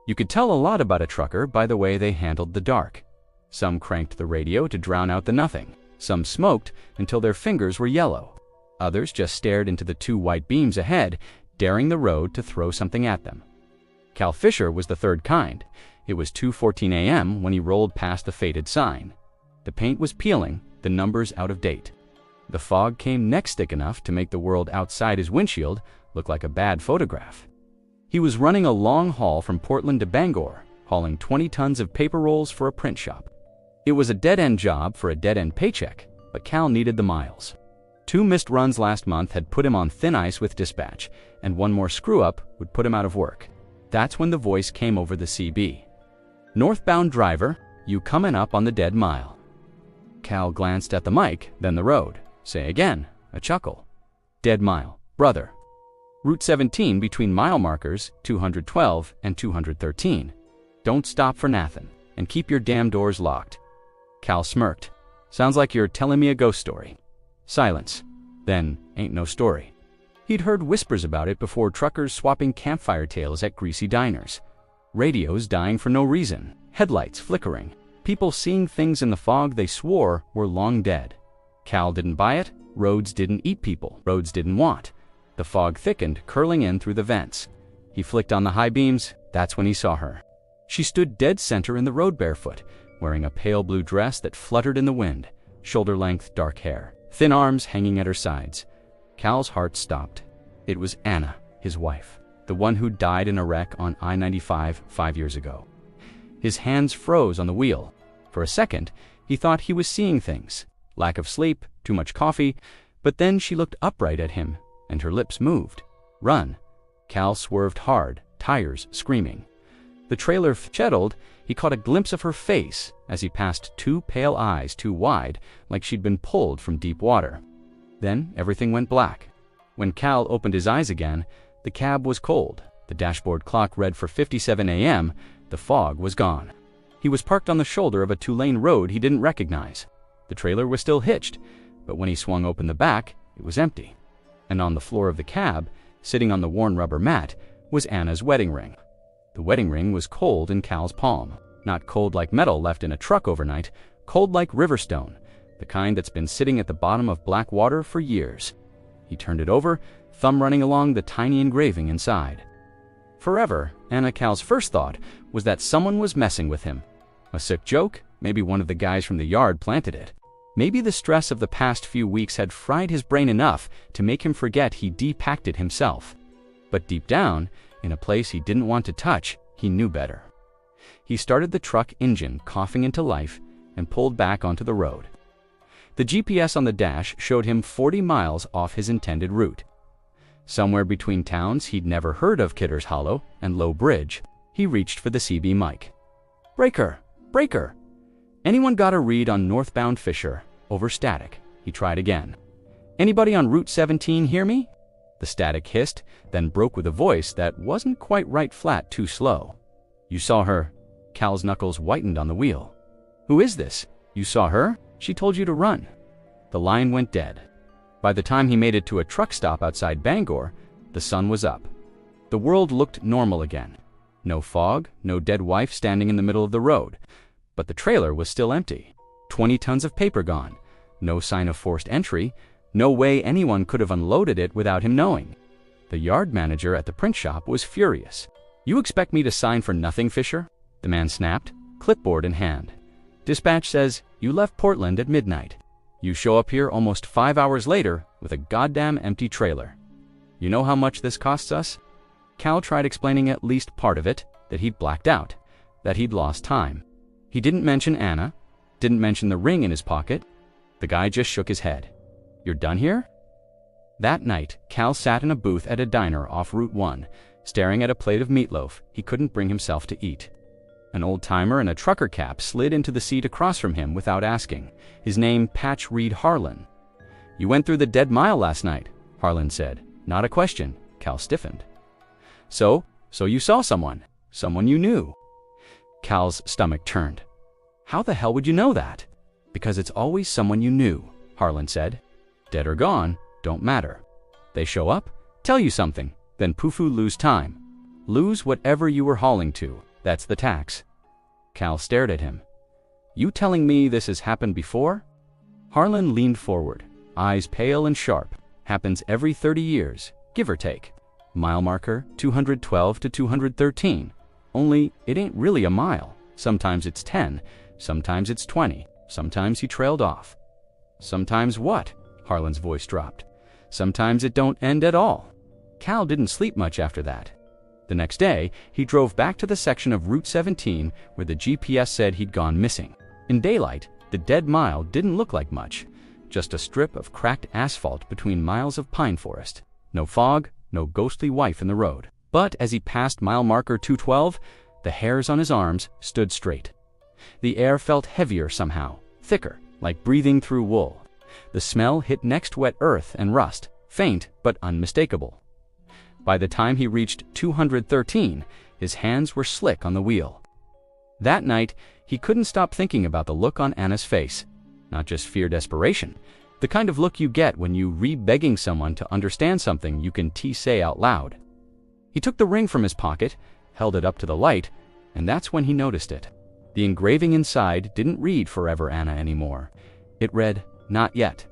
You could tell a lot about a trucker by the way they handled the dark. Some cranked the radio to drown out the nothing. Some smoked until their fingers were yellow. Others just stared into the two white beams ahead, daring the road to throw something at them. Cal Fisher was the third kind. It was 2:14 a.m. when he rolled past the faded sign. The paint was peeling, the numbers out of date. The fog came next thick enough to make the world outside his windshield look like a bad photograph. He was running a long haul from Portland to Bangor, hauling 20 tons of paper rolls for a print shop. It was a dead-end job for a dead-end paycheck, but Cal needed the miles. 2 missed runs last month had put him on thin ice with dispatch, and one more screw-up would put him out of work. That's when the voice came over the CB. "Northbound driver, you coming up on the dead mile." Cal glanced at the mic, then the road. "Say again," a chuckle. "Dead mile, brother. Route 17 between mile markers 212 and 213. Don't stop for nathin', and keep your damn doors locked." Cal smirked. "Sounds like you're telling me a ghost story." Silence. Then, ain't no story. He'd heard whispers about it before, truckers swapping campfire tales at greasy diners. Radios dying for no reason, headlights flickering, people seeing things in the fog they swore were long dead. Cal didn't buy it, roads didn't eat people, roads didn't want. The fog thickened, curling in through the vents. He flicked on the high beams. That's when he saw her. She stood dead center in the road barefoot, wearing a pale blue dress that fluttered in the wind, shoulder-length dark hair, thin arms hanging at her sides. Cal's heart stopped. It was Anna, his wife, the one who died in a wreck on I-95 5 years ago. His hands froze on the wheel. For a second, he thought he was seeing things. Lack of sleep, too much coffee, but then she looked upright at him, and her lips moved. "Run." Cal swerved hard, tires screaming. The trailer chettled. He caught a glimpse of her face as he passed 2 pale eyes too wide, like she'd been pulled from deep water. Then everything went black. When Cal opened his eyes again, the cab was cold. The dashboard clock read for 57 a.m. The fog was gone. He was parked on the shoulder of a 2-lane road he didn't recognize. The trailer was still hitched, but when he swung open the back, it was empty. And on the floor of the cab, sitting on the worn rubber mat, was Anna's wedding ring. The wedding ring was cold in Cal's palm. Not cold like metal left in a truck overnight, cold like riverstone, the kind that's been sitting at the bottom of black water for years. He turned it over, thumb running along the tiny engraving inside. Forever, Anna Cal's first thought was that someone was messing with him. A sick joke? Maybe one of the guys from the yard planted it. Maybe the stress of the past few weeks had fried his brain enough to make him forget he depacked it himself. But deep down, in a place he didn't want to touch, he knew better. He started the truck engine coughing into life and pulled back onto the road. The GPS on the dash showed him 40 miles off his intended route. Somewhere between towns he'd never heard of, Kidder's Hollow and Low Bridge, he reached for the CB mic. "Breaker! Breaker! Anyone got a read on northbound Fisher? Over static." He tried again. "Anybody on Route 17 hear me?" The static hissed, then broke with a voice that wasn't quite right flat, too slow. "You saw her." Cal's knuckles whitened on the wheel. "Who is this? You saw her? She told you to run." The line went dead. By the time he made it to a truck stop outside Bangor, the sun was up. The world looked normal again. No fog, no dead wife standing in the middle of the road. But the trailer was still empty. 20 tons of paper gone. No sign of forced entry. No way anyone could have unloaded it without him knowing. The yard manager at the print shop was furious. "You expect me to sign for nothing, Fisher?" The man snapped, clipboard in hand. "Dispatch says you left Portland at midnight. You show up here almost 5 hours later with a goddamn empty trailer. You know how much this costs us?" Cal tried explaining at least part of it, that he'd blacked out, that he'd lost time. He didn't mention Anna, didn't mention the ring in his pocket. The guy just shook his head. "You're done here?" That night, Cal sat in a booth at a diner off Route 1, staring at a plate of meatloaf he couldn't bring himself to eat. An old-timer in a trucker cap slid into the seat across from him without asking, his name Patch Reed Harlan. "You went through the dead mile last night," Harlan said. Not a question. Cal stiffened. So you saw someone you knew." Cal's stomach turned. "How the hell would you know that?" "Because it's always someone you knew," Harlan said. "Dead or gone, don't matter. They show up, tell you something, then poof-oo lose time. Lose whatever you were hauling to. That's the tax. Cal stared at him. You telling me this has happened before? Harlan leaned forward, eyes pale and sharp. Happens every 30 years, give or take. Mile marker 212 to 213. Only it ain't really a mile. Sometimes it's 10, sometimes it's 20, sometimes he trailed off. Sometimes what? Harlan's voice dropped. Sometimes it don't end at all. Cal didn't sleep much after that. The next day, he drove back to the section of Route 17 where the GPS said he'd gone missing. In daylight, the dead mile didn't look like much, just a strip of cracked asphalt between miles of pine forest. No fog, no ghostly wife in the road. But as he passed mile marker 212, the hairs on his arms stood straight. The air felt heavier somehow, thicker, like breathing through wool. The smell hit next wet earth and rust, faint but unmistakable. By the time he reached 213, his hands were slick on the wheel. That night, he couldn't stop thinking about the look on Anna's face. Not just fear desperation, the kind of look you get when you begging someone to understand something you can say out loud. He took the ring from his pocket, held it up to the light, and that's when he noticed it. The engraving inside didn't read Forever Anna anymore. It read, Not yet.